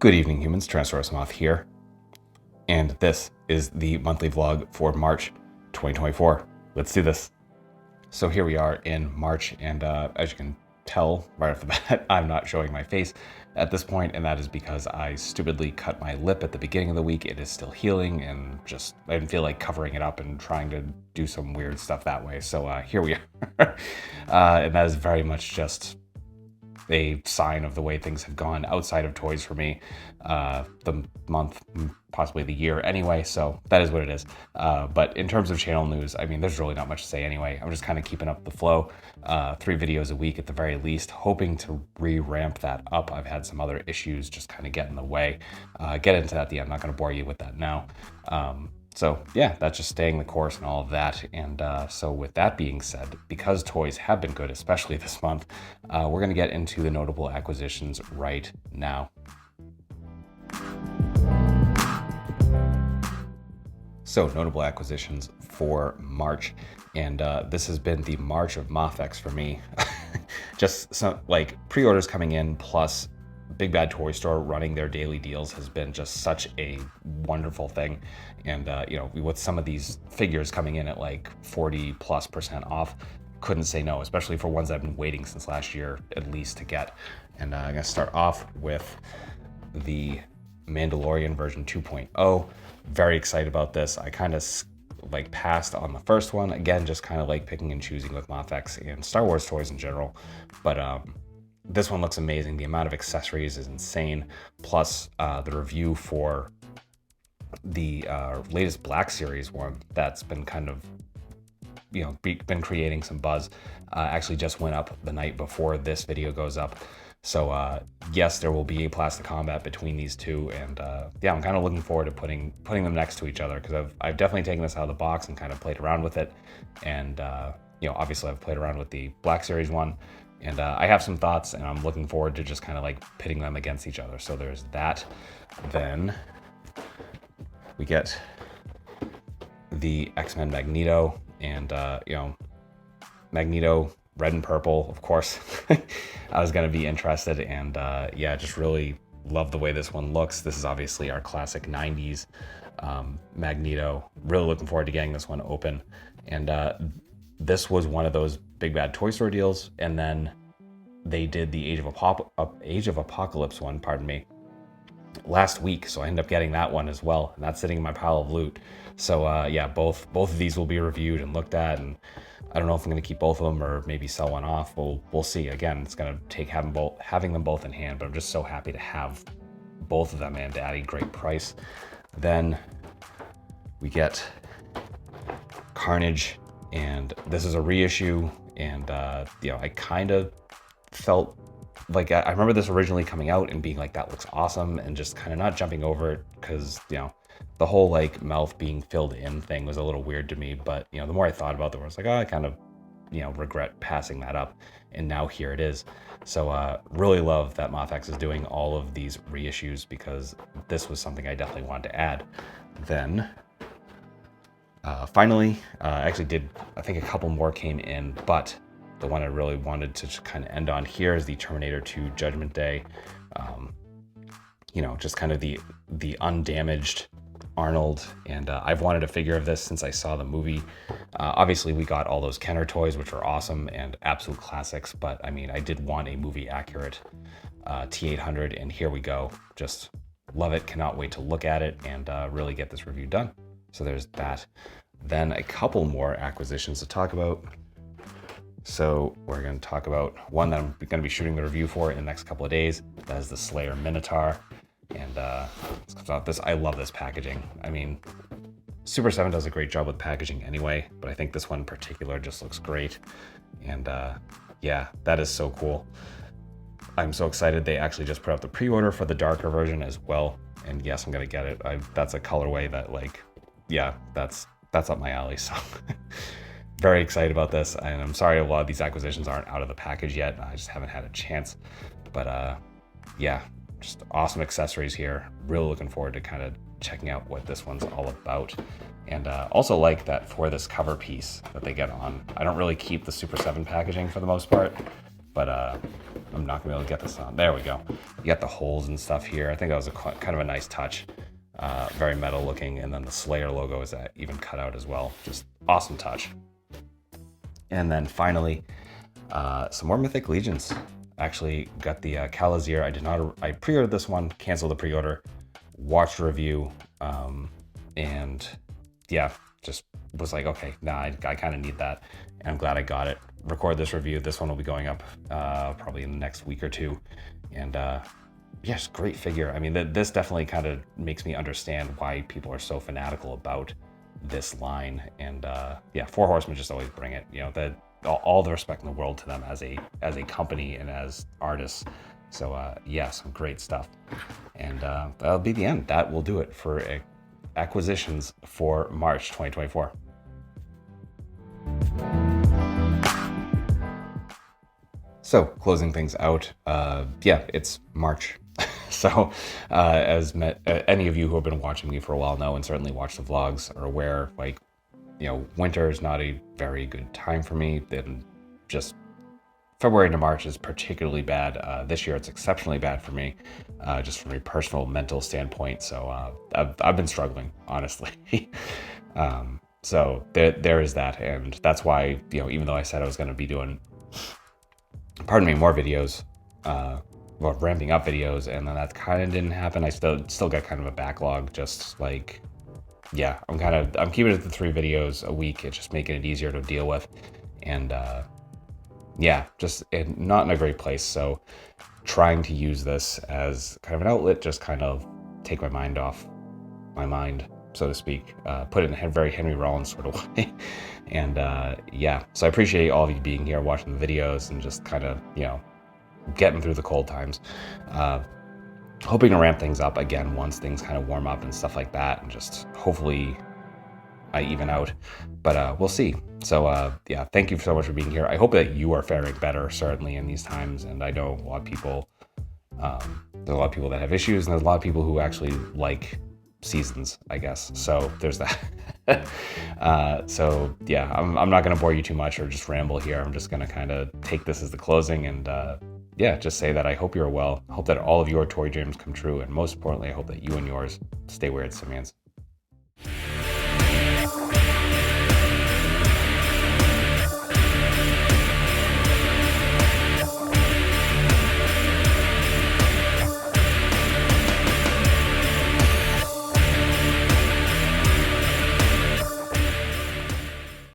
Good evening, humans. Tyrannosaurusmoth here, and this is the monthly vlog for March 2024. Let's do this. So here we are in March, and as you can tell right off the bat, I'm not showing my face at this point, and that is because I stupidly cut my lip at the beginning of the week. It is still healing, and just I didn't feel like covering it up and trying to do some weird stuff that way. So here we are, and that is very much just a sign of the way things have gone outside of toys for me, the month, possibly the year anyway, so that is what it is. But in terms of channel news, I mean, there's really not much to say anyway. I'm just kind of keeping up the flow, 3 videos a week at the very least, hoping to re-ramp that up. I've had some other issues just kind of get in the way. Get into that at the end. I'm not going to bore you with that now. So yeah, that's just staying the course and all of that. And so with that being said, because toys have been good, especially this month, we're going to get into the notable acquisitions right now. So notable acquisitions for March, and this has been the March of Moth for me. Just some like pre-orders coming in, plus Big Bad Toy Store running their daily deals has been just such a wonderful thing. And you know, with some of these figures coming in at like 40+% off, couldn't say no, especially for ones I've been waiting since last year at least to get. And I'm gonna start off with the Mandalorian version 2.0. Very excited about this. I kind of like passed on the first one, again, just kind of like picking and choosing with Moth and Star Wars toys in general, but this one looks amazing. The amount of accessories is insane. Plus the review for the latest Black Series one that's been kind of, you know, been creating some buzz, actually just went up the night before this video goes up. So yes, there will be a plastic combat between these two, and yeah, I'm kind of looking forward to putting them next to each other, because I've definitely taken this out of the box and kind of played around with it. And you know, obviously I've played around with the Black Series one, and I have some thoughts, and I'm looking forward to just kind of like pitting them against each other. So there's that. Then we get the X-Men Magneto, and you know, Magneto red and purple, of course. I was going to be interested, and yeah, just really love the way this one looks. This is obviously our classic 90s Magneto. Really looking forward to getting this one open. And this was one of those Big Bad Toy Store deals, and then they did the Age of Apocalypse one, pardon me, last week, so I ended up getting that one as well, and that's sitting in my pile of loot. So yeah, both of these will be reviewed and looked at, and I don't know if I'm going to keep both of them or maybe sell one off. We'll see. Again, it's going to take having them both in hand, but I'm just so happy to have both of them and at a great price. Then we get Carnage, and this is a reissue, and you know, I kind of felt like I remember this originally coming out and being like, that looks awesome, and just kind of not jumping over it, because you know, the whole like mouth being filled in thing was a little weird to me. But you know, the more I thought about it, I was like, oh, I kind of, you know, regret passing that up, and now here it is. So really love that Moth is doing all of these reissues, because this was something I definitely wanted to add. Then finally, I actually did, I think a couple more came in, but the one I really wanted to kind of end on here is the Terminator 2 Judgment Day. You know, just kind of the undamaged Arnold, and I've wanted a figure of this since I saw the movie. Obviously we got all those Kenner toys, which are awesome and absolute classics, but I mean, I did want a movie accurate T800, and here we go. Just love it, cannot wait to look at it and really get this review done. So there's that. Then a couple more acquisitions to talk about. So we're going to talk about one that I'm going to be shooting the review for in the next couple of days. That is the Slayer Minotaur. And I love this packaging. I mean, Super 7 does a great job with packaging anyway, but I think this one in particular just looks great. And yeah, that is so cool. I'm so excited. They actually just put out the pre-order for the darker version as well. And yes, I'm going to get it. That's a colorway that, like, yeah, that's up my alley. So very excited about this. And I'm sorry a lot of these acquisitions aren't out of the package yet. I just haven't had a chance. But yeah, just awesome accessories here. Really looking forward to kind of checking out what this one's all about. And also like that for this cover piece that they get on, I don't really keep the Super 7 packaging for the most part. but I'm not gonna be able to get this on. There we go. You got the holes and stuff here. I think that was kind of a nice touch. Very metal looking, and then the Slayer logo is even cut out as well. Just awesome touch. And then finally, some more Mythic Legions. Actually got the Calazir. I pre-ordered this one, canceled the pre-order, watched a review, and yeah, just was like, okay, nah, I kind of need that. And I'm glad I got it. Record this review. This one will be going up probably in the next week or two. And yes, great figure. I mean, this definitely kind of makes me understand why people are so fanatical about this line. And yeah, Four Horsemen just always bring it. You know, all the respect in the world to them as a company and as artists. So yeah, some great stuff. And that'll be the end. That will do it for acquisitions for March 2024. So closing things out, yeah, it's March. So as any of you who have been watching me for a while know, and certainly watch the vlogs, are aware, like, you know, winter is not a very good time for me. Then just February to March is particularly bad. This year it's exceptionally bad for me, just from a personal mental standpoint. So I've been struggling, honestly. So there is that, and that's why, you know, even though I said I was going to be doing, pardon me, more videos, well, ramping up videos, and then that kind of didn't happen. I still got kind of a backlog, just like, yeah, I'm keeping it to 3 videos a week. It's just making it easier to deal with. And yeah, just not in a great place. So trying to use this as kind of an outlet, just kind of take my mind off my mind, so to speak, put it in a very Henry Rollins sort of way. And yeah, so I appreciate all of you being here, watching the videos, and just kind of, you know, getting through the cold times. Hoping to ramp things up again once things kind of warm up and stuff like that, and just hopefully I even out, but we'll see. So yeah, thank you so much for being here. I hope that you are faring better, certainly in these times. And I know a lot of people, there's a lot of people that have issues, and there's a lot of people who actually like seasons, I guess. So there's that. So yeah, I'm not going to bore you too much or just ramble here. I'm just going to kind of take this as the closing, and yeah, just say that I hope you're well. I hope that all of your toy dreams come true. And most importantly, I hope that you and yours stay weird, Simians.